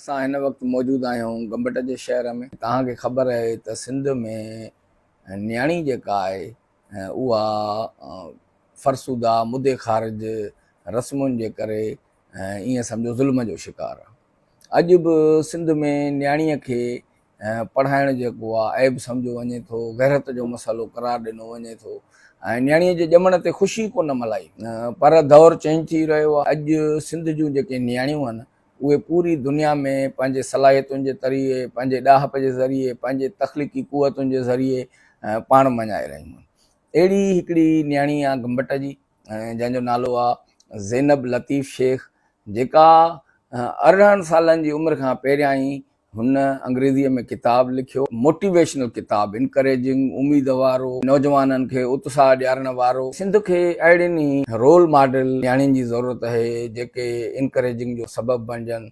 असां हिन वक़्तु मौजूदु आहियूं गंबट जे शहर में। तव्हांखे ख़बर आहे त सिंध में न्याणी जेका आहे उहा फ़रसूदा मुदे ख़ारिज रस्मुनि जे करे ईअं सम्झो ज़ुल्म जो शिकार आहे। अॼु बि सिंध में न्याणीअ खे पढ़ाइण जेको आहे ऐब सम्झो वञे थो, गैरत जो मसालो करार ॾिनो वञे थो ऐं न्याणीअ जे ॼमण ते ख़ुशी कोन मल्हाई। पर दौरु चेंज थी रहियो आहे। अॼु सिंध जूं जेके न्याणियूं आहिनि उहे पूरी दुनिया में पंहिंजे सलाहियतुनि जे ज़रिए, पंहिंजे ॾाहप जे ज़रिए, पंहिंजे तख़लीक़ी क़ुवतुनि जे ज़रिए पाण मञाए रहियूं आहिनि। अहिड़ी हिकिड़ी न्याणी आहे गंबट जी, जंहिंजो नालो आहे ज़ैनब लतीफ़ शेख, जेका 18 सालनि जी उमिरि खां पहिरियां ई हुन अंग्रेज़ीअ में किताबु लिखियो, मोटिवेशनल किताबु, इनकरेजिंग, उम्मीद वारो, नौजवाननि खे उत्साह ॾियारण वारो। सिंध खे अहिड़ियुनि ई रोल मॉडल न्याणियुनि जी ज़रूरत आहे जेके इनकरेजिंग जो सबबु बणिजनि,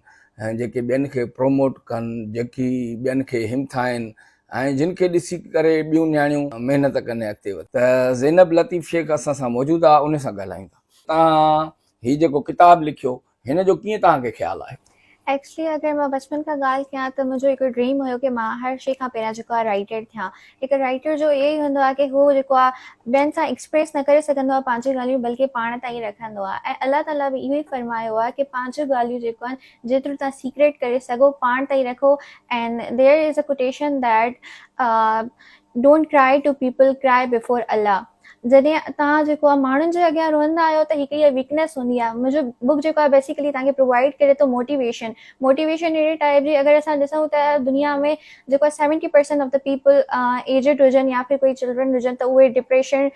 जेके ॿियनि खे प्रोमोट कनि, जेकी ॿियनि खे हिमथाइनि ऐं जिन खे ॾिसी करे ॿियूं न्याणियूं महिनत कनि अॻिते वधनि। त ज़ैनब लतीफ़ शेख असां सां मौजूदु आहे, उन सां ॻाल्हायूं था। तव्हां हीउ जेको किताबु लिखियो हिन जो कीअं तव्हांखे ख़्यालु आहे? एक्चुअली अगर मैं बचपन का ॻाल्हि कयां त मुंहिंजो हिकु ड्रीम हुयो की मां हर शइ खां पहिरियां जेको आहे राइटर थियां। हिकु राइटर जो इहो ई हूंदो आहे की हू जेको आहे ॿियनि सां एक्सप्रेस न करे सघंदो आहे पंहिंजी ॻाल्हियूं, बल्कि पाण ताईं रखंदो आहे। ऐं अलाह ताला बि इहो ई फरमायो आहे कि पंहिंजूं ॻाल्हियूं जेको आहिनि जेतिरो तव्हां सीक्रेट करे सघो पाण ताईं रखो। And there is a quotation that don't cry to people, cry before Allah. जॾहिं तव्हां जेको आहे माण्हुनि जे अॻियां रोअंदा आहियो त हिकु इहा वीकनेस हूंदी आहे। मुंहिंजो बुक जेको आहे बेसिकली तव्हांखे प्रोवाइड करे थो मोटिवेशन अहिड़े टाइप जी। अगरि असां ॾिसूं त दुनिया में जेको आहे 70% ऑफ द पीपल एजड हुजनि या फिर कोई चिल्ड्रन हुजनि त उहे डिप्रेशन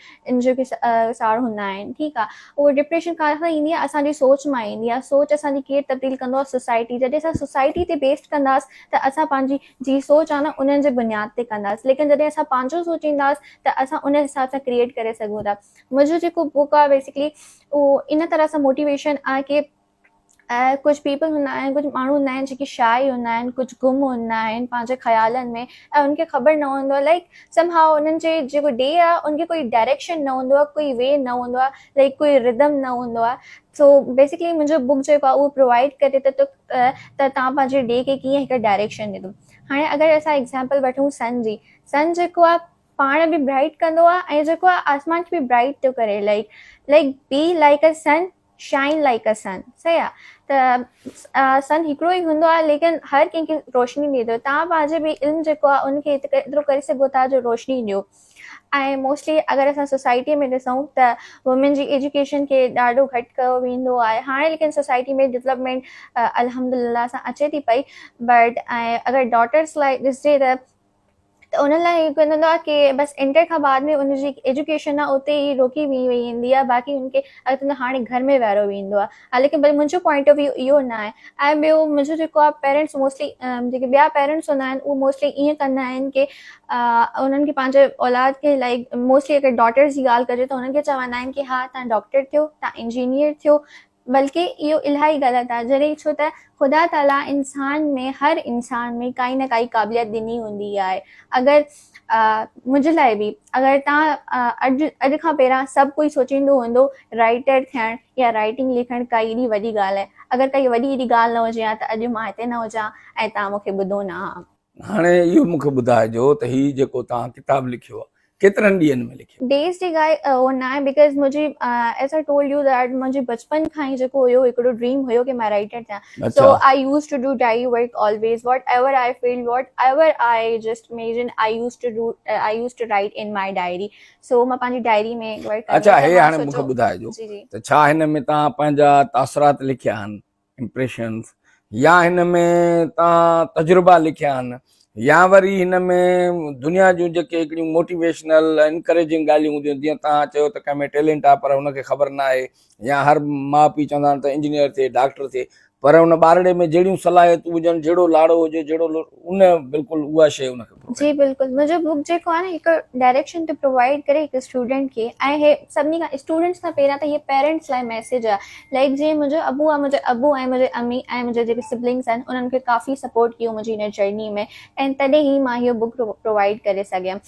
जो सार हूंदा आहिनि। ठीकु आहे, उहो डिप्रेशन किथां ईंदी आहे? असांजी सोच मां ईंदी आहे। सोच असांजी केरु तब्दील कंदो आहे? सोसाइटी। जॾहिं असां सोसाइटी ते बेस्ड कंदासीं त असां पंहिंजी जी सोच आहे न उन्हनि जे बुनियाद ते कंदासीं। लेकिन जॾहिं असां पंहिंजो सोचींदासीं त असां उन हिसाब सां क्रिएट करे सघूं था। मुंहिंजो जेको बुक आहे बेसिकली उहो इन तरह सां मोटिवेशन आहे कि कुछ पीपल हूंदा आहिनि, कुछ माण्हू हूंदा आहिनि जेके शाय हूंदा आहिनि, कुछ गुम हूंदा आहिनि पंहिंजे ख़्यालनि में ऐं उनखे ख़बर न हूंदो आहे लाइक समहाउ उन्हनि जे जेको डे आहे उनखे कोई डायरेक्शन न हूंदो आहे, कोई वे न हूंदो आहे, लाइक कोई रिदम न हूंदो आहे। सो बेसिकली मुंहिंजो बुक जेको आहे उहो प्रोवाइड करे त तव्हां पंहिंजे डे खे कीअं हिकु डायरेक्शन ॾिनो। हाणे अगरि असां एग्ज़ाम्पल वठूं सन जी, सन जेको आहे पाण बि ब्राइट कंदो आहे ऐं जेको आहे आसमान खे बि ब्राइट थो करे। Like be like a sun, shine like a sun. सही आहे त सन हिकिड़ो ई हूंदो आहे लेकिन हर कंहिंखे रोशनी ॾिए थो। तव्हां पंहिंजे बि इल्मु जेको आहे उनखे एतिरो करे सघो था जो रोशनी ॾियो। ऐं मोस्टली अगरि असां सोसाइटीअ में ॾिसूं त वुमेन जी एजुकेशन खे ॾाढो घटि कयो वेंदो आहे। हाणे लेकिन सोसाइटी में डेवलपमेंट अल्हम्दुलिल्लाह सां अचे थी पई। बट ऐं अगरि डॉटर्स लाइ ॾिसिजे त उन्हनि लाइ हिकु हूंदो आहे कि बसि इंटर खां बाद में उनजी एजुकेशन आहे उते ई रोकी वेंदी आहे, बाक़ी उनखे अॻिते हाणे घर में विहारो वेंदो आहे। हालांकि भई मुंहिंजो पॉइंट ऑफ व्यू इहो न आहे। ऐं ॿियो मुंहिंजो जेको आहे पेरेंट्स मोस्टली जेके ॿिया पेरेंट्स हूंदा आहिनि उहे मोस्टली ईअं कंदा आहिनि कि उन्हनि खे पंहिंजे औलाद खे लाइक मोस्टली अगरि डॉटर्स जी ॻाल्हि कजे त उन्हनि खे चवंदा आहिनि कि हा तव्हां डॉक्टर थियो, तव्हां इंजीनियर थियो, बल्कि इहो इलाही ग़लति आहे। जॾहिं छो त ख़ुदा ताला इंसान में, हर इंसान में काई न काई क़ाबिलियत ॾिनी हूंदी आहे। अगरि मुंहिंजे लाइ बि अगरि तव्हां अॼु खां पहिरियां सभु कोई सोचींदो हूंदो राइटर थियणु या राइटिंग लिखणु काई एॾी वॾी ॻाल्हि आहे। अगरि काई वॾी एॾी ॻाल्हि न हुजे हा त अॼु मां हिते न हुजां ऐं तव्हां मूंखे ॿुधो न हा। हाणे इहो मूंखे ॿुधाइजो त हीउ जेको तव्हां किताबु लिखियो आहे केतिरनि ॾींहंनि में लिखियो? डेज़ जी ॻाल्हि उहो न आहे बिकॉज़ मुंहिंजी as I told U that मुंहिंजे बचपन खां ई जेको हुयो हिकिड़ो ड्रीम हुयो कि मां राइटर थियां। So I use to do diary work always, whatever I feel, whatever I just imagine I use to write in my diary. सो मां पंहिंजी डायरी में वर्क कंदी आहियां। अच्छा, हे हाणे मूंखे ॿुधाइजो त छा हिन में तव्हां पंहिंजा तासुरात लिखिया आहिनि, इम्प्रेशन्स, या हिन में तव्हां तजुर्बा लिखिया आहिनि, या वरी हिन में दुनिया जूं जेके हिकिड़ियूं मोटिवेशनल इनकरेजिंग ॻाल्हियूं हूंदियूं, जीअं तव्हां चयो त कंहिं में टैलेंट आहे पर हुनखे ख़बर न आहे, या हर माउ पीउ चवंदा आहिनि त इंजीनियर थिए, डॉक्टर थिए, पर हुन ॿारड़े में जहिड़ियूं सलाहियतूं हुजनि, जहिड़ो लाड़ो हुजे, जहिड़ो उन बिल्कुलु उहा शइ उनखे। जी बिल्कुलु, मुंहिंजो बुक जेको आहे न हिकु डायरेक्शन थो प्रोवाइड करे हिकु स्टूडेंट खे। ऐं हे सभिनी खां स्टूडेंट्स खां पहिरियां त इहे पेरेंट्स लाइ मैसेज आहे। लाइक जीअं मुंहिंजो अबू आहे, मुंहिंजे अबू ऐं मुंहिंजे अम्मी ऐं मुंहिंजे जेके सिबलिंग्स आहिनि उन्हनि खे काफ़ी सपोर्ट कयो मुंहिंजी हिन जर्नी में, ऐं तॾहिं ई मां इहो बुक प्रोवाइड करे सघियमि।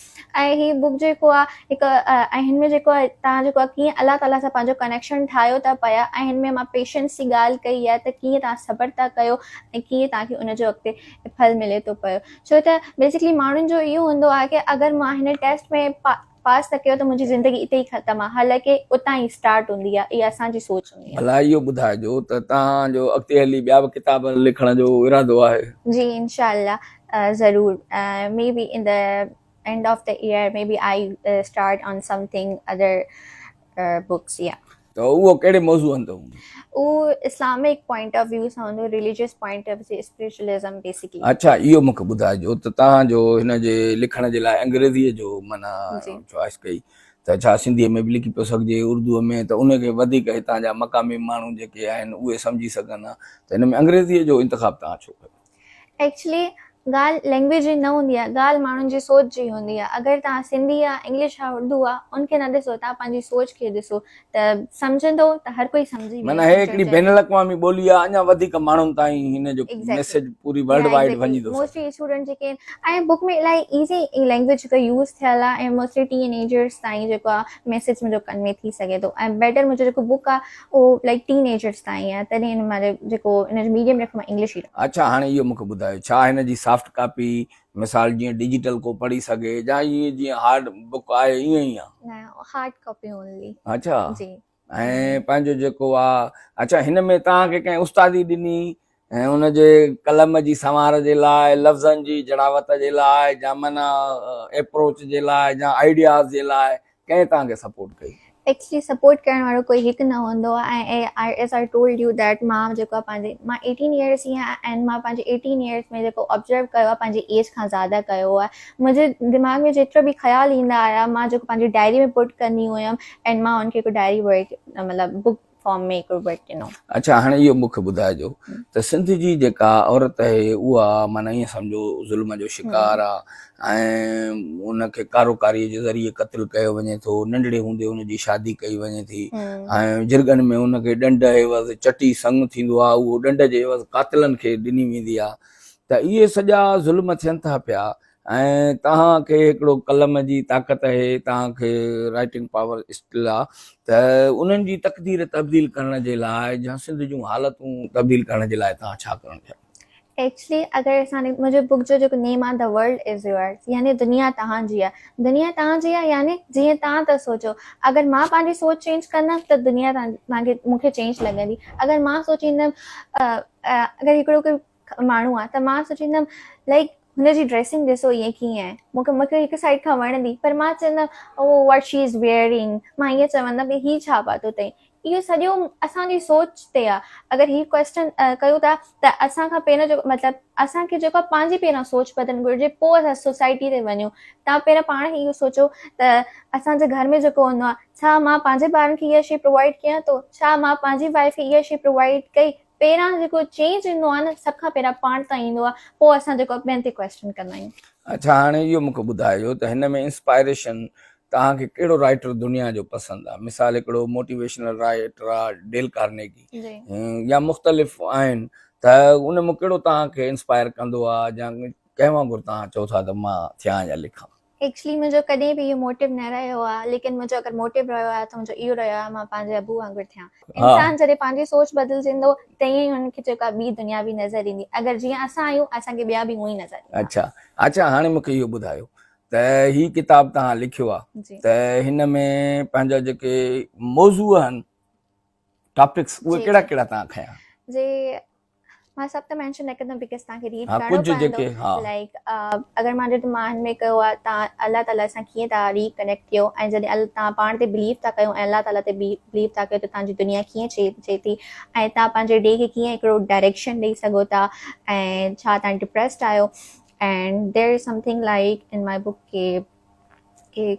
ऐं हीअ बुक जेको आहे हिकु ऐं हिन में जेको आहे तव्हां जेको आहे कीअं अलाह ताला सां पंहिंजो कनेक्शन ठाहियो था पिया, ऐं हिन में मां पेशेंस जी ॻाल्हि कई आहे त कीअं कीअं तव्हां सब्र था कयो ऐं कीअं तव्हांखे उनजो अॻिते फल मिले थो पियो। छो त बेसिकली माण्हुनि जो इहो हूंदो आहे की अगरि मां हिन टेस्ट में पास त कयो त मुंहिंजी ज़िंदगी इते ई ख़तमु आहे, हालांकि उतां ई स्टार्ट हूंदी आहे, इहा असांजी सोच हूंदी आहे। भला इहो ॿुधाइजो त तव्हांजो अॻिते हली ॿिया बि किताब लिखण जो इरादो आहे? जी इंशाल्लाह ज़रूर। May be in the end of the year maybe I start on something other books, yeah. त उहो कहिड़े मौज़ूअनि ते हूंदो? उहो इस्लामिक पॉइंट ऑफ व्यू सां हूंदो, religious point of view, spiritualism basically. अच्छा, इहो मूंखे ॿुधाइजो त तव्हांजो हिन जे लिखण जे लाइ अंग्रेज़ीअ जो माना चॉइस कई त छा सिंधीअ में बि लिखी पियो सघिजे, उर्दूअ में, त उनखे वधीक हितां जा मक़ामी माण्हू जेके आहिनि उहे सम्झी सघनि हा, त हिन में अंग्रेज़ीअ जो इंतिखाब तव्हां छो कयो? एक्चुअली ॻाल्हि लैंग्वेज जी न हूंदी आहे, ॻाल्हि माण्हुनि जी सोच जी हूंदी आहे। अगरि तव्हां सिंधी आहे, इंग्लिश आहे, उर्दू आहे, उनखे न ॾिसो, तव्हां पंहिंजी सोच खे ॾिसो त सम्झंदो त हर कोई सम्झी माना हे हिकिड़ी बैन अल-अक़वामी ॿोली आहे, अञा वधीक माण्हुनि ताईं हिन जो मैसेज पूरी वर्ल्ड वाइड वञी थो सघे। मोस्टली स्टूडेंट जेके आहिनि ऐं बुक में इलाही ईज़ी लैंग्वेज जेको यूज़ थियल आहे ऐं मोस्टली टीनेजर्स ताईं जेको आहे मैसेज मुंहिंजो कन्वे थी सघे थो। ऐं बेटर मुंहिंजो जेको बुक आहे उहो लाइक टीनेजर्स ताईं आहे, तॾहिं हिन मां जेको हिन जो मीडियम रखो मां इंग्लिश ई। अच्छा, हाणे इहो मूंखे ॿुधायो, छा हिन जी सॉफ्ट कॉपी मिसाल जीअं डिजिटल को पढ़ी सघे या ईअं जीअं हार्ड बुक आहे ईअं ई आहे? न, हार्ड कॉपी ओनली। अच्छा जी। ऐं पंहिंजो जेको आहे, अच्छा हिन में तव्हांखे कंहिं उस्तादी ॾिनी ऐं उनजे कलम जी संवार जे लाइ, लफ़्ज़नि जी जड़ावत जे लाइ, या माना एप्रोच जे लाइ, या आइडियाज़ जे लाइ कंहिं तव्हांखे सपोर्ट कई? एक्चुअली सपोर्ट करण वारो कोई हिकु न हूंदो आहे। ऐं as I told U that मां जेको आहे पंहिंजे मां 18 इयर्स जी आहियां ऐं मां पंहिंजे 18 इयर्स में जेको ऑब्जर्व कयो आहे पंहिंजी एज खां ज़्यादा कयो आहे। मुंहिंजे दिमाग़ में जेतिरा बि ख़्याल ईंदा हुया मां जेको पंहिंजी डायरी में पुट कंदी हुयमि ऐं मां उनखे हिकु डायरी वर्क मतिलबु बुक फॉर्म में हिकिड़ो वर्क ॾिनो। अच्छा, हाणे इहो मूंखे ॿुधाइजो त सिंध जी जेका औरत आहे उहा माना ईअं सम्झो ज़ुल्म जो शिकार आहे ऐं उनखे कारोकारीअ जे ज़रिए क़त्ल कयो वञे थो, नंढड़े हूंदे उनजी शादी कई वञे थी ऐं जिरगनि में उनखे ॾंड एवज़ चटी संग थींदो आहे, उहो ॾंड जे एवज़ कातिलनि खे ॾिनी वेंदी आहे। त इहे सॼा ज़ुल्म थियनि था पिया ऐं तव्हांखे हिकिड़ो कलम जी ताक़त आहे, तव्हांखे राइटिंग पावर स्किल आहे, त उन्हनि जी तक़दीर तब्दील करण जे लाइ या सिंध जूं हालतूं तब्दील करण जे लाइ तव्हां छा करणु चाहियो? एक्चुअली अगरि असांजे मुंहिंजे बुक जो जेको नेम आहे द वर्ल्ड इज़ योर्स, यानी दुनिया तव्हांजी आहे। दुनिया तव्हांजी आहे यानी जीअं तव्हां था सोचो। अगरि मां पंहिंजी सोच चेंज कंदमि त दुनिया तव्हांखे मूंखे चेंज लॻंदी। अगरि मां सोचींदमि अगरि हिकिड़ो कोई माण्हू आहे त मां सोचींदमि लाइक हुनजी ड्रेसिंग ॾिसो ईअं कीअं आहे, मूंखे हिकु साइड खां वणंदी, पर मां चवंदमि oh what she is wearing, मां ईअं चवंदमि हीअ छा पातो अथई। इहो सॼो असांजी सोच ते आहे। अगरि हीअ क्वेश्चन कयूं था त असांखां पहिरियों जेको मतिलबु असांखे जेको आहे पंहिंजी पहिरियों सोच बदलणु घुरिजे, पोइ असां सोसाइटी ते वञूं। तव्हां पहिरियों पाण खे इहो सोचो त असांजे घर में जेको हूंदो आहे, छा मां पंहिंजे ॿारनि खे इहा शइ प्रोवाइड कयां थो, छा मां पंहिंजी वाइफ खे इहा शइ प्रोवाइड कई। पहिरां जेको चेंज ईंदो आहे न, सभ खां पहिरियां पाण तां ईंदो आहे, पोइ असां जेको ॿियनि ते क्वेश्चन कंदा आहियूं। अच्छा, हाणे इहो मूंखे ॿुधाइजो त हिन में इंस्पायरेशन तव्हांखे कहिड़ो राइटर दुनिया जो पसंदि आहे? मिसाल हिकिड़ो मोटिवेशनल राइटर आहे डेल कार्नेगी या मुख़्तलिफ़ आहिनि, त उन में कहिड़ो तव्हांखे इंस्पायर कंदो आहे या कंहिं वांगुरु तव्हां चओ था त मां थियां या लिखां? एक्चुअली मुंहिंजो कॾहिं बि इहो मोटिव न रहियो आहे, लेकिन मुंहिंजो अगरि मोटिव रहियो आहे त मुंहिंजो इहो रहियो आहे मां पंहिंजे अबू वांगुरु थियां। इंसान जॾहिं पंहिंजी सोच बदिलजंदो तीअं ई हुनखे जेका ॿी दुनिया बि नज़र ईंदी। अगरि जीअं असां आहियूं असांखे ॿिया बि उअं ई नज़र ईंदा। अच्छा, हाणे मूंखे इहो ॿुधायो त ही किताब तव्हां लिखियो आहे त हिन में पंहिंजा जेके मौज़ू आहिनि, टॉपिक्स, उहे कहिड़ा कहिड़ा तव्हां खयां? जी मां सभु त मेंशन न कंदमि बिकॉज़ तव्हांखे रीड करणो पवंदो। लाइक अगरि मां ॾिठो मां हिन में कयो आहे तव्हां अल्लाह ताला सां कीअं तव्हां रीकनेक्ट कयो ऐं जॾहिं तव्हां पाण ते बिलीव था कयो ऐं अल्लाह ताला ते बिलीव था कयो त तव्हांजी दुनिया कीअं थिए थी ऐं तव्हां पंहिंजे डे खे कीअं हिकिड़ो डायरेक्शन ॾेई सघो था ऐं छा तव्हां डिप्रेस्ड आहियो। And there is something like in my book के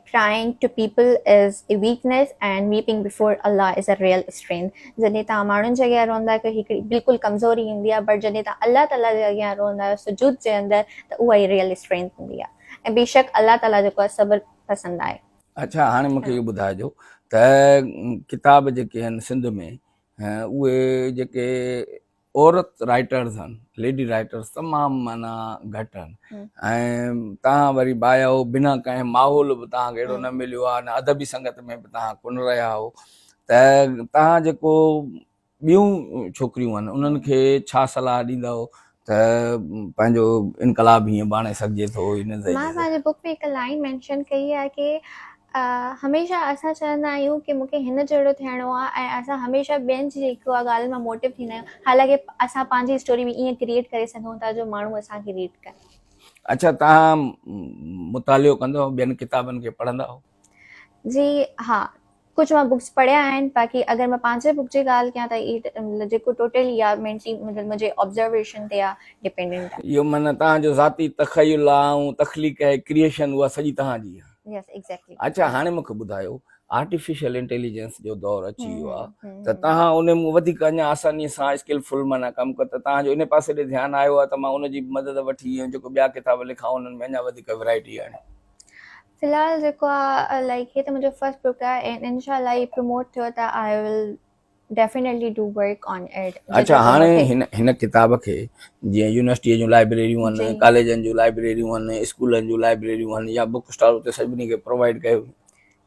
crying to people is a weakness and weeping before Allah is a real strength। जॾहिं तव्हां माण्हुनि जे अॻियां रोंदा आहियो त हिकिड़ी बिल्कुलु कमज़ोरी ईंदी आहे, बट जॾहिं तव्हां अल्लाह ताला जे अॻियां रोंदा आहियो सुजूद जे अंदरि त उहा ई रियल स्ट्रेंथ हूंदी आहे ऐं बेशक अल्लाह ताला जेको आहे सब्र पसंदि आहे। अच्छा, हाणे मूंखे इहो ॿुधाइजो त किताब जेके आहिनि सिंध में उहे जेके औरत राइटर्स आहिनि, लेडी राइटर्स तमामु माना घटि आहिनि ऐं तव्हां वरी बाया हो, बिना कंहिं माहौल बि तव्हांखे अहिड़ो न मिलियो आहे, न अदबी संगत में बि तव्हां कोन रहिया हो, त तव्हां जेको ॿियूं छोकिरियूं आहिनि उन्हनि खे छा सलाह ॾींदव त पंहिंजो इनकलाब हीअं बाणे सघिजे थो हिन मां ज़रिए पंहिंजे बुक में हिकु लाइन मेंशन कई आहे की हमेशह असां चवंदा आहियूं की मूंखे हिन जहिड़ो थियणो आहे ऐं असां हमेशह ॿियनि जी जेको आहे ॻाल्हि मां मोटिव थींदा आहियूं, हालांकि असां पंहिंजी स्टोरी बि ईअं क्रिएट करे सघूं था जो माण्हू असांखे रीड कनि। अच्छा, तव्हां मुतालियो कंदव, ॿियनि किताबनि खे पढ़ंदा हो? जी हा, कुझु मां बुक्स पढ़िया आहिनि, बाक़ी अगरि मां पंहिंजे बुक जी ॻाल्हि कयां त इहे जेको टोटली आहे मुंहिंजे ऑब्ज़र्वेशन ते आहे, डिपेंडेंट आहे। इहो माना तव्हांजो ज़ाती तख़युल आहे ऐं तख़लीक़ आहे, क्रिएशन उहा सॼी तव्हांजी आहे। यस एग्ज़ैक्टली। अच्छा, हाणे मूंखे ॿुधायो, आर्टिफिशियल इंटेलिजेंस जो दौर अची वियो आहे त तव्हां उन में वधीक अञा आसानीअ सां स्किलफुल माना कमु कयो, त तव्हांजो इन पासे ॾे ध्यानु आयो आहे त मां उनजी मदद वठी ऐं जेको ॿिया किताब लिखां उन्हनि में अञा वधीक वैराइटी आहे? फ़िलहाल जेको आहे लाइक हे त मुंहिंजो फर्स्ट बुक आहे ऐं इंशाल्लाह ही प्रमोट थियो त I will definitely do work on it. अच्छा, हाणे हिन किताब खे जीअं यूनिवर्सिटीअ जूं लाइब्रेरियूं आहिनि, कॉलेजनि जूं लाइब्रेरियूं आहिनि, स्कूलनि जूं लाइब्रेरियूं आहिनि या बुक स्टॉल ते सभिनी खे प्रोवाइड कयो?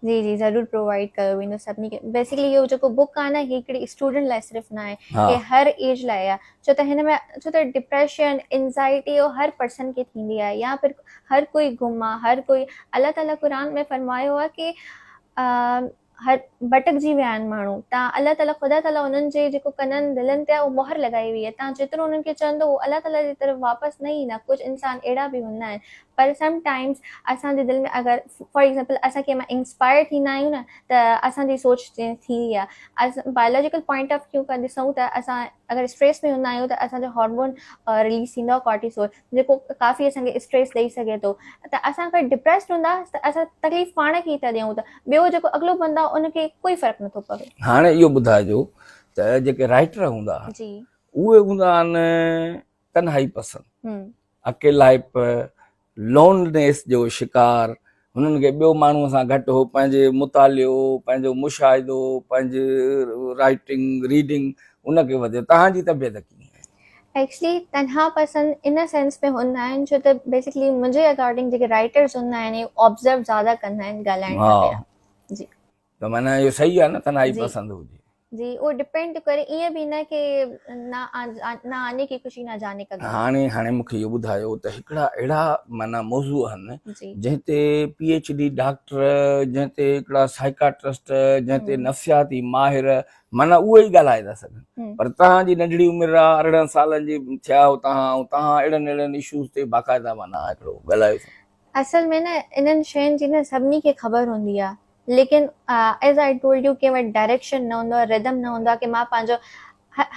जी जी ज़रूरु प्रोवाइड कयो वेंदो सभिनी खे। बेसिकली इहो जेको बुक आहे न, ही हिकिड़ी स्टूडेंट लाइ सिर्फ़ु न आहे, हे हर एज लाइ आहे। छो त डिप्रेशन, एंज़ाइटी हर पर्सन खे थींदी आहे, या फिर हर कोई गुम आहे, हर कोई अल्लाह ताला क़ुरान में फरमायो आहे कि हर भटकजी विया आहिनि माण्हू, तव्हां अल्लाह ताला ख़ुदा ताला उन्हनि जे जेको कननि दिलनि ते आहे उहो मोहर लॻाई हुई आहे, तव्हां जेतिरो उन्हनि खे चवंदो उहो अल्लाह ताला जी तरफ़ वापसि न ईंदा। कुझु इंसान अहिड़ा बि हूंदा आहिनि, पर समटाइम्स असांजे दिलि में अगरि फॉर एग्ज़ाम्पल असां कंहिं मां इंस्पायर थींदा आहियूं न, त असांजी सोच थींदी आहे। असां बायोलॉजिकल पॉइंट ऑफ व्यू खां ॾिसूं त असां अगरि स्ट्रेस में हूंदा आहियूं त असांजो हार्मोन रिलीज़ थींदो आहे कॉर्टिसोल, जेको काफ़ी असांखे स्ट्रेस ॾेई सघे थो। त असां अगरि डिप्रेस्ड हूंदा त असां तकलीफ़ पाण खे ई था ॾियूं, त ॿियो जेको अॻिलो बंदो आहे उनखे कोई फ़र्क़ु नथो पवे। हाणे इहो ॿुधाइजो त जेके राइटर हूंदा जी उहे हूंदा आहिनि तन्हाई पसंदि, अकेलाइप, लोननेस जो शिकार, हुननि खे ॿियो माण्हूअ सां घटि हो पंहिंजे मुतालियो, पंहिंजो मुशाहिदो, पंहिंजी राइटिंग रीडिंग उनखे वधे। तव्हांजी तबियत कीअं आहे? एक्चुअली तन्हा पसंद इन सेंस में हूंदा आहिनि छो त बेसिकली मुंहिंजे अकॉर्डिंग जेके राइटर्स हूंदा आहिनि ऑब्ज़र्व ज़्यादा कंदा आहिनि ॻाल्हाइण खां पहिरियों। जी, त माना इहो सही आहे न, तन्हाई पसंद हुजे? जी, उहो डिपेंड करे, ईअं बि न कि न आने की खुशी न जाने का। हाणे मूंखे इहो ॿुधायो त हिकिड़ा अहिड़ा माना मौज़ू आहिनि जंहिं ते PhD डॉक्टर, जंहिं ते हिकिड़ा साइकाट्रिस्ट, जंहिं ते नफ़्सियाती माहिर माना उहे ई ॻाल्हाए था सघनि, पर तव्हांजी नंढड़ी उमिरि आहे, 18 सालनि जी थिया हो तव्हां अहिड़नि इशूज़ ते बाक़ाइदा माना हिकिड़ो ॻाल्हायो। असल में न इन्हनि शयुनि जी न सभिनी खे ख़बर हूंदी आहे, लेकिन एज़ आई टोल्ड यू कि वटि डायरेक्शन न हूंदो आहे, रिदम न हूंदो आहे कि मां पंहिंजो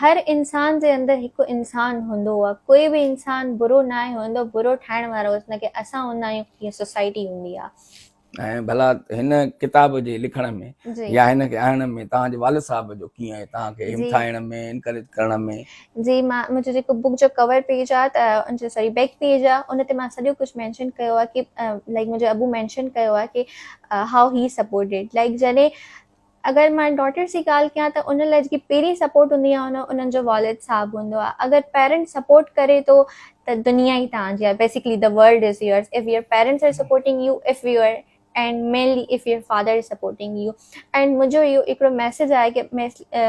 हर इंसान जे अंदरि हिकु इंसान हूंदो आहे, कोई बि इंसान बुरो न आहे हूंदो, बुरो ठाहिण वारो हुनखे असां हूंदा आहियूं, हीअ सोसाइटी हूंदी आहे। ऐं भला हिन किताब जे लिखण में या हिन खे आणण में तव्हांजे वालिद साहब जो कीअं आहे, तव्हांखे हिमथाइण में, इनकरेज करण में? जी, मुंहिंजो जेको बुक जो कवर पेज आहे त सॉरी बैक पेज आहे, उन ते मां सॼो कुझु मेंशन कयो आहे कि लाइक मुंहिंजो अबू मेंशन कयो आहे कि हाउ ही सपोर्टेड, लाइक जॾहिं अगरि मां डॉटर्स जी ॻाल्हि कयां त उन लाइ जेकी पहिरीं सपोर्ट हूंदी आहे उन्हनि जो वालिद साहब हूंदो आहे। अगरि पेरेंट्स सपोर्ट करे थो त दुनिया ई तव्हांजी आहे, basically the world is yours if your parents are supporting you, if your and mainly if your father is supporting you। and मुझे यो हिकिड़ो मैसेज आहे कि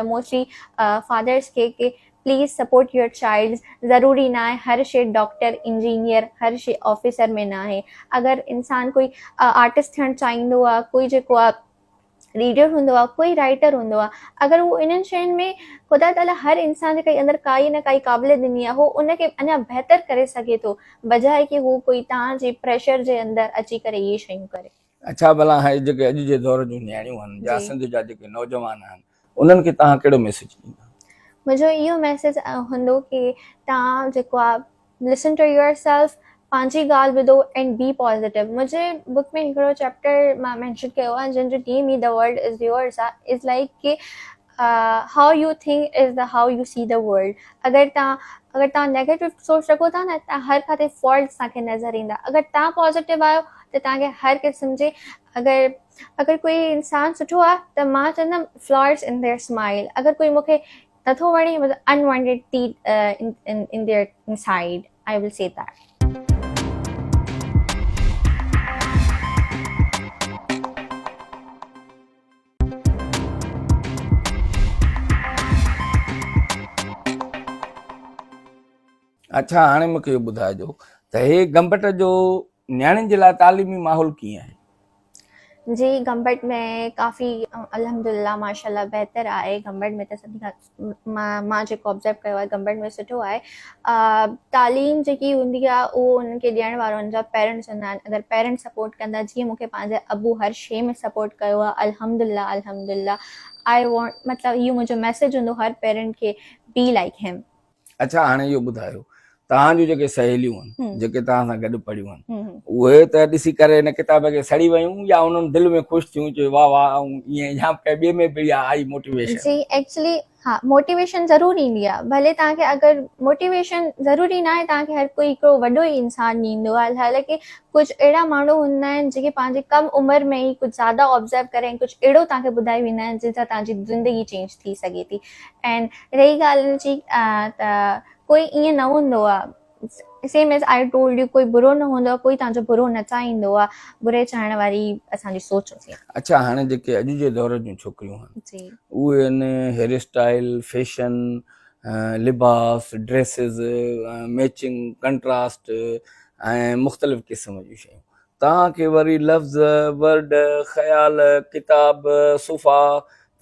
मोस्टली फादर्स खे कि प्लीज़ सपोर्ट योर चाइल्ड। ज़रूरी ना आहे हर शइ डॉक्टर, इंजीनियर, हर शइ ऑफिसर में ना आहे। अगरि इंसान कोई आर्टिस्ट थियणु चाहींदो आहे, कोई जेको आहे रीडर हूंदो आहे, कोई राइटर हूंदो आहे, अगरि उहो इन्हनि शयुनि में ख़ुदा ताला हर इंसान जे अंदरि काई न काई क़ाबिलियत ॾिनी आहे, हू उनखे अञा बहितर करे सघे थो, बजाए कि हू कोई तव्हांजे प्रेशर जे अंदरि अची करे इहे शयूं करे। अच्छा, भला हाणे जेके अॼु जे दौर जूं न्याणियूं आहिनि या सिंध जा जेके नौजवान आहिनि उन्हनि खे तव्हां कहिड़ो मैसेज ॾींदा? मुंहिंजो इहो मैसेज हूंदो कि तव्हां जेको आहे लिसन टू योर सेल्फ, पंहिंजी ॻाल्हि ॿुधो एंड बी पॉज़िटिव। मुंहिंजे बुक में हिकिड़ो चैप्टर मां मेंशन कयो आहे जंहिंजो नेम ई द वर्ल्ड इज़ योर्स आहे। इज़ लाइक कि how you think is the how you see the world. अगरि तव्हां नेगेटिव सोच रखो था न त हर खाते फॉल्ट तव्हांखे नज़र ईंदा। अगरि तव्हां पॉज़िटिव आहियो त तव्हांखे हर क़िस्म जे अगरि कोई इंसान सुठो आहे त मां चवंदमि फ्लॉर्स इन देयर स्माइल। अगरि कोई मूंखे नथो वणे unwanted in their inside, I will say that. अच्छा, हाणे मूंखे इहो ॿुधाइजो त हे गंबट जो नियाणियुनि जे लाइ तालीमी माहौल कीअं आहे? जी गंबट में काफ़ी अल्हम्दुलिल्लाह माशाल्लाह बहितर आहे। गंबट में त सभिनी खां मां जेको ऑब्ज़र्व कयो आहे गंबट में सुठो आहे। तालीम जेकी हूंदी आहे उहो उन्हनि खे ॾियण वारो उन्हनि जा पेरेंट्स हूंदा आहिनि। अगरि पेरेंट्स सपोर्ट कंदा, जीअं मूंखे पंहिंजे अबू हर शइ में सपोर्ट कयो आहे, अल्हम्दुलिल्लाह अल्हम्दुलिल्लाह। आई वॉन्ट, मतिलबु इहो मुंहिंजो मैसेज हूंदो हर पेरेंट खे, बी लाइक हिम। अच्छा, हाणे इहो ॿुधायो, तव्हां जूं जेके सहेलियूं आहिनि हम्म जेके तव्हां सां गॾु पढ़ियूं आहिनि, हम्म उहे त ॾिसी करे हिन किताब खे सड़ी वियूं या उन्हनि दिलि में ख़ुशि थियूं, चयो वाह वाह, ऐं ईअं या कंहिं ॿिए में बि आई मोटिवेशन? जी एक्चुअली हाँ, मोटिवेशन ज़रूरु ईंदी आहे। भले तव्हांखे अगरि मोटिवेशन ज़रूरी न आहे तव्हांखे हर कोई हिकिड़ो वॾो ई इंसानु ॾींदो आहे। हालांकि कुझु अहिड़ा माण्हू हूंदा आहिनि जेके पंहिंजी कम उमिरि में ई कुझु ज़्यादा ऑब्ज़र्व करे कुझु अहिड़ो तव्हांखे ॿुधाए वेंदा आहिनि जंहिंसां तव्हांजी ज़िंदगी चेंज थी सघे थी। एंड रही ॻाल्हि जी त कोई ईअं न हूंदो आहे, same as I told U, कोई बुरो न हूंदो आहे, कोई तव्हांजो बुरो न चाहींदो आहे। बुरे चाहण वारी असांजी सोच हूंदी आहे। अच्छा, हाणे जेके अॼु जे दौर जूं छोकिरियूं आहिनि जी उहे आहिनि हेयर स्टाइल, फैशन, लिबास, ड्रेसिस, मैचिंग, कंट्रास्ट ऐं मुख़्तलिफ़ क़िस्म जूं शयूं। तव्हांखे वरी लफ़्ज़, वर्ड, ख़्याल, किताब, सुफ़ा,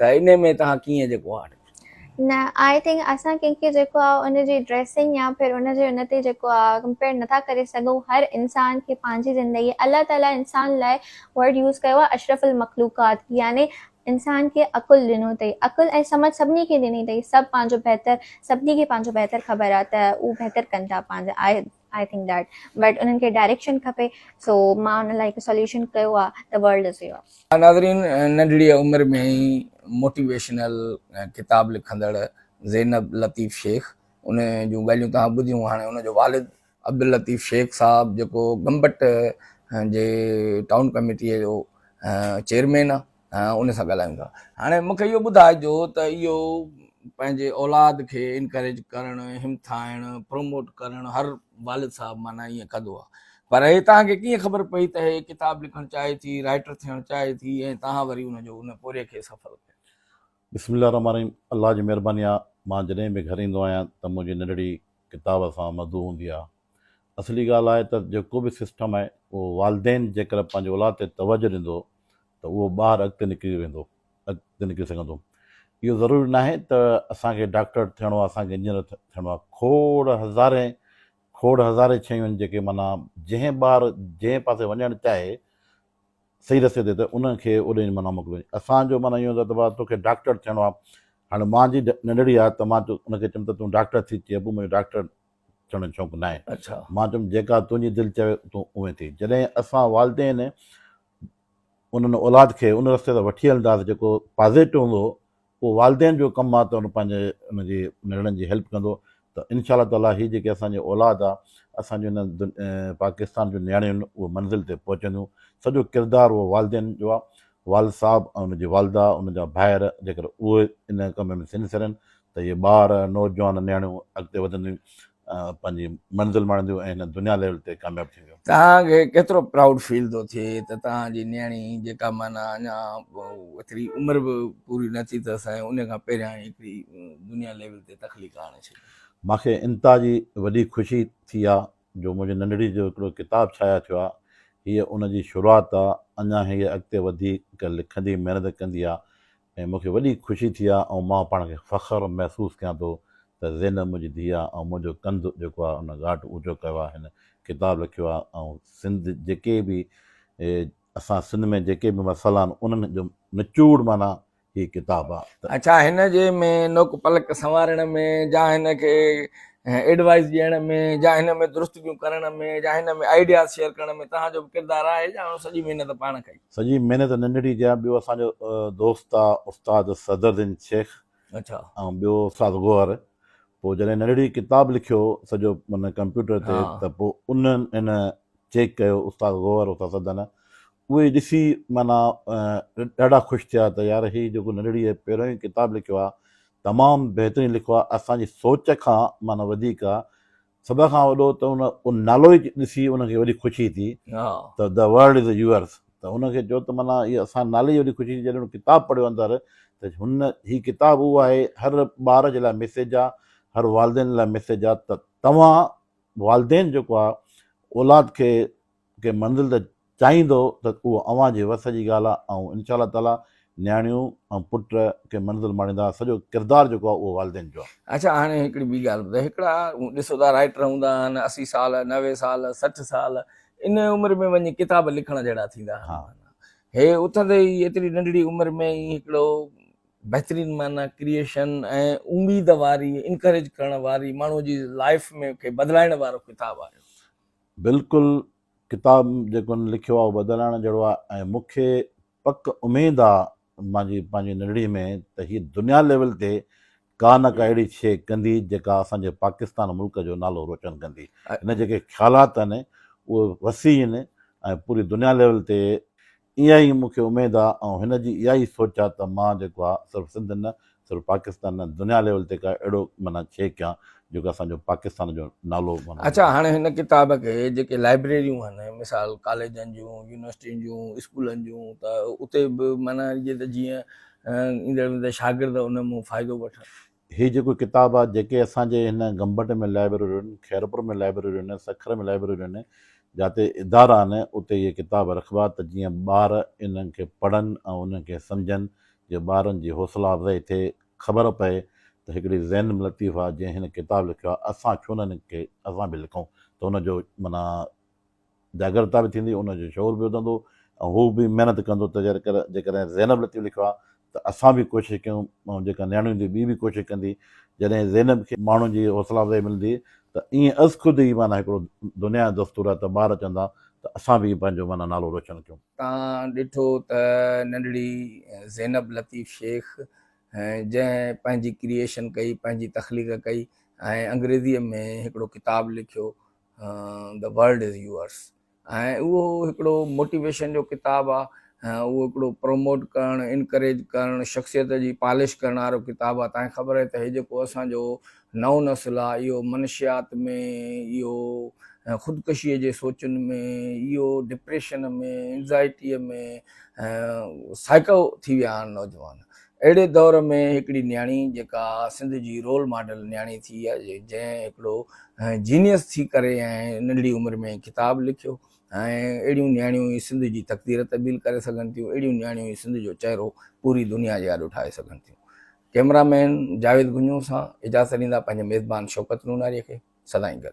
त इन में तव्हां कीअं जेको आहे? न, आई थिंक असां कंहिंखे जेको आहे उनजी ड्रेसिंग या फिर उनजे उन ते जेको आहे कंपेयर नथा करे सघूं। हर इंसान खे पंहिंजी ज़िंदगी, अल्लाह ताला इंसान लाइ वर्ड यूज़ कयो आहे अशरफुल मखलूक़ात, यानी इंसान खे अकुलु ॾिनो अथई, अकुलु ऐं सम्झ सभिनी खे ॾिनी अथई। सभु पंहिंजो बहितर, सभिनी खे पंहिंजो बहितर ख़बर आहे त उहो बहितर कनि था पंहिंजा। आई थिंक दैट, बट उन्हनि खे डायरेक्शन खपे। सो मां उन लाइ हिकु सोल्यूशन कयो आहे, द वर्ल्ड इज़ योर्स। नाज़रीन, नंढड़ी उमिरि में ई मोटिवेशनल किताब लिखंदड़ ज़ैनब लतीफ़ शेख, उन जूं ॻाल्हियूं तव्हां ॿुधियूं। हाणे उनजो वालिद अब्दुल लतीफ़ शेख साहब जेको गंबट जे टाउन कमेटीअ जो चेयरमैन आहे, उन सां ॻाल्हायूं था। हाणे मूंखे इहो ॿुधाइजो त इहो पंहिंजे औलाद खे इनकरेज करणु, हिमथाइणु, प्रमोट करणु हर वालिद साहब माना ईअं कंदो आहे, पर हे तव्हांखे कीअं ख़बर पई त हे किताब लिखणु चाहे थी, राइटर थियणु चाहे थी, ऐं तव्हां वरी उनजो उन पोरे खे सफ़ल कयो? बिस्मिल्लाह रहमान रहीम। अल्लाह जी महिरबानी आहे। मां जॾहिं बि घर ईंदो आहियां त मुंहिंजी नंढड़ी किताब सां मधु हूंदी आहे। असली ॻाल्हि आहे त जेको बि सिस्टम आहे उहो वालदेन जेकर पंहिंजे औलाद ते तवजो ॾींदो त उहो ॿारु अॻिते निकिरी वेंदो, अॻिते निकिरी सघंदो। इहो ज़रूरी न आहे त असांखे डॉक्टर थियणो आहे, असांखे इंजीनियर थियणो आहे। खोड़ हज़ारे शयूं आहिनि जेके माना जंहिं ॿारु जंहिं पासे वञणु चाहे सही रस्ते ते, त उनखे ओॾे माना मोकिलियो। असांजो माना इहो हूंदो आहे त भाउ तोखे डॉक्टर थियणो आहे। हाणे मुंहिंजी नंढड़ी आहे त मां उनखे चयुमि त तूं डॉक्टर थी, चए पोइ मुंहिंजो डॉक्टर थियण जो शौक़ु न आहे। अच्छा, मां चयुमि जेका तुंहिंजी दिलि चवे तूं उहे थी। जॾहिं असां वालदेन उन्हनि औलाद खे उन रस्ते ते वठी हलंदासीं जेको पॉज़िटिव हूंदो, उहो वालदेन जो कमु आहे त उन पंहिंजे उनजी निड़नि जी हेल्प कंदो। त इनशा ताला हीअ जेके असांजी औलाद आहे, असांजो इन पाकिस्तान जूं नियाणियूं आहिनि, उहे मंज़िल ते पहुचंदियूं। सॼो किरदारु उहो वालदेन जो आहे। वाल साहब ऐं उनजी वालदा, उनजा भाइर जेकर उहे इन कम में सिनसियर आहिनि त इहे ॿार, नौजवान नियाणियूं अॻिते वधंदियूं, पंहिंजी मंज़िल माणंदियूं ऐं हिन दुनिया लेवल ते कामयाबु थींदियूं। तव्हांखे केतिरो प्राउड फील थो थिए त तव्हांजी नियाणी जेका माना अञा एतिरी उमिरि बि पूरी न थी अथसि ऐं उन खां पहिरियां हिकिड़ी दुनिया लेवल ते तकलीफ़ आणे छॾी? मूंखे इंता जी वॾी ख़ुशी थी आहे जो मुंहिंजी नंढड़ी जो हिकिड़ो किताबु छाया थियो आहे। हीअ उनजी शुरूआति आहे। अञा हीअ अॻिते वधीक लिखंदी, महिनत कंदी आहे ऐं मूंखे वॾी ख़ुशी थी आहे ऐं मां पाण खे फ़ख़्रु महसूसु कयां थो त ज़ैनब मुंहिंजी धीउ आहे ऐं मुंहिंजो कंधु जेको आहे उन घाट ऊचो कयो आहे, हिन किताबु लिखियो आहे। ऐं सिंध जेके बि असां सिंध में जेके बि मसाइला आहिनि उन्हनि जो निचोड़ माना हीअ किताबु आहे। अच्छा, हिन जे में नोक पलक संवारण में, जा हिन खे एडवाइस ॾियण में, जा हिन में दुरुस्तियूं करण में, जा हिन में आइडियाज़ शेयर करण में तव्हांजो बि किरदारु आहे, या सॼी महिनत पाण कई? सॼी महिनत नंढड़ी जी आहे। ॿियो असांजो दोस्त आहे उस्ताद सदरुद्दीन शेख। अच्छा, ऐं ॿियो उस्ताद गौहर। पोइ जॾहिं नंढड़ी किताबु लिखियो सॼो माना कंप्यूटर ते, त पोइ उन्हनि इन चेक कयो, उस्ताद गौहर, उस्ताद सदन, उहे ॾिसी माना ॾाढा ख़ुशि थिया त यार हीअ जेको नंढड़ी पहिरियों ई किताबु लिखियो आहे तमामु बहितरीनु लिखियो आहे, असांजी सोच खां माना वधीक आहे। सभ खां वॾो त उन नालो ई ॾिसी उनखे वॾी ख़ुशी थी त द वर्ल्ड इज़ यूअर्स। त उनखे चयो त माना इहा असां नाले जी वॾी ख़ुशी थी जॾहिं उन किताबु पढ़ियो अंदरि, त हुन हीअ किताबु उहा आहे हर ॿार जे लाइ मैसेज आहे, हर वालदेन लाइ मैसेज आहे त तव्हां वालदेन जेको आहे औलाद खे के मंज़िल त चाहींदो त उहो अव्हां जे वस जी ॻाल्हि आहे ऐं इनशा ताला न्याणियूं ऐं पुट खे मंज़िल माणींदा सॼो किरदारु जेको आहे उहो वालदेन जो आहे। अच्छा हाणे हिकिड़ी ॿी ॻाल्हि ॿुधायो, हिकिड़ा ॾिसो था राइटर हूंदा आहिनि 80 साल 90 साल 60 साल इन उमिरि में वञी किताब लिखण जहिड़ा थींदा आहिनि। हा। हे उथंदे ई एतिरी नंढड़ी उमिरि में ई हिकिड़ो बहितरीनु माना क्रिएशन ऐं उमेद वारी इनकरेज करण वारी माण्हू जी लाइफ में खे बदिलाइण वारो किताबु आहे। बिल्कुलु किताब जेको लिखियो आहे उहो बदिलाइण जहिड़ो आहे ऐं मूंखे पक उमेदु आहे मुंहिंजी पंहिंजी नंढड़ी में त हीअ दुनिया लेवल ते का न का अहिड़ी शइ कंदी जेका असांजे पाकिस्तान मुल्क जो नालो रोशन कंदी। हिन जेके ख़्यालात आहिनि उहे वसी आहिनि ऐं पूरी दुनिया लेवल ते इहा ई मूंखे उमेदु आहे ऐं हिन जी इहा ई सोच आहे त मां जेको आहे सिर्फ़ु सिंध न सिर्फ़ु पाकिस्तान न दुनिया लेवल ते का अहिड़ो माना शइ कयां जेको असांजो पाकिस्तान जो नालो माना। अच्छा हाणे हिन किताब खे जेके लाइब्रेरियूं आहिनि मिसाल कॉलेजनि जूं यूनिवर्सिटियुनि जूं स्कूलनि जूं त उते बि माना इहे त जीअं ईंदड़ शागिर्द उन मां फ़ाइदो वठनि। हीअ जेको किताबु आहे जेके असांजे हिन गंबट में लाइब्रेरियूं आहिनि खैरपुर में लाइब्रेरियूं आहिनि सखर में लाइब्रेरियूं आहिनि जिते इदारा आहिनि उते इहे किताब रखबा त जीअं ॿार इन्हनि खे पढ़नि ऐं उन्हनि खे सम्झनि जीअं ॿारनि जी हौसला अफ़ज़ाई थिए ख़बर पए त हिकिड़ी ज़ैन लतीफ़ आहे जंहिं हिन किताबु लिखियो आहे असां छो न हिन खे असां बि लिखूं त हुनजो माना जागरता बि थींदी उनजो शौर बि वधंदो ऐं हू बि महिनत कंदो त जेकॾहिं ज़ैनब लतीफ़ लिखियो आहे त असां बि कोशिशि कयूं ऐं जेका नियाणियुनि जी ॿी बि कोशिशि कंदी जॾहिं ज़ैनब खे माण्हुनि जी हौसला अफ़ज़ाई मिलंदी त ईअं अज़ ख़ुदि ई माना हिकिड़ो दुनिया जो दस्तूर आहे त ॿार चवंदा त असां बि पंहिंजो माना नालो रोशन कयूं। तव्हां ॾिठो त नंढड़ी ज़ैनब लतीफ़ शेख जंहिं पंहिंजी क्रिएशन कई पंहिंजी तख़लीक़ कई ऐं अंग्रेज़ीअ में हिकिड़ो किताबु लिखियो द वर्ल्ड इज़ यूअर्स ऐं उहो हिकिड़ो मोटिवेशन जो किताबु आहे। उहो हिकिड़ो प्रमोट करणु इनकरेज करणु शख़्सियत जी पॉलिश करण वारो किताबु आहे। तव्हांखे ख़बर आहे त हे जेको असांजो नओं नस्ल आहे इहो मनुष्यात में इहो ख़ुदकशीअ जे सोचनि में इहो डिप्रेशन में एंज़ाइटीअ में साइको थी विया आहिनि नौजवान। अहिड़े दौर में हिकिड़ी नियाणी जेका सिंध जी रोल मॉडल नियाणी थी आहे जंहिं हिकिड़ो जीनियस थी करे ऐं नंढड़ी उमिरि में किताबु लिखियो ऐं अहिड़ियूं नियाणियूं ई सिंध जी तक़दीर तब्दील करे सघनि थियूं अहिड़ियूं नियाणियूं ई सिंध जो चहिरो पूरी दुनिया जे आॾो ठाहे सघनि थियूं। कैमरामैन जावेद गुंजू सां इजाज़त ॾींदा पंहिंजे मेज़बान शौकत नूनारीअ खे सदाईं गॾु।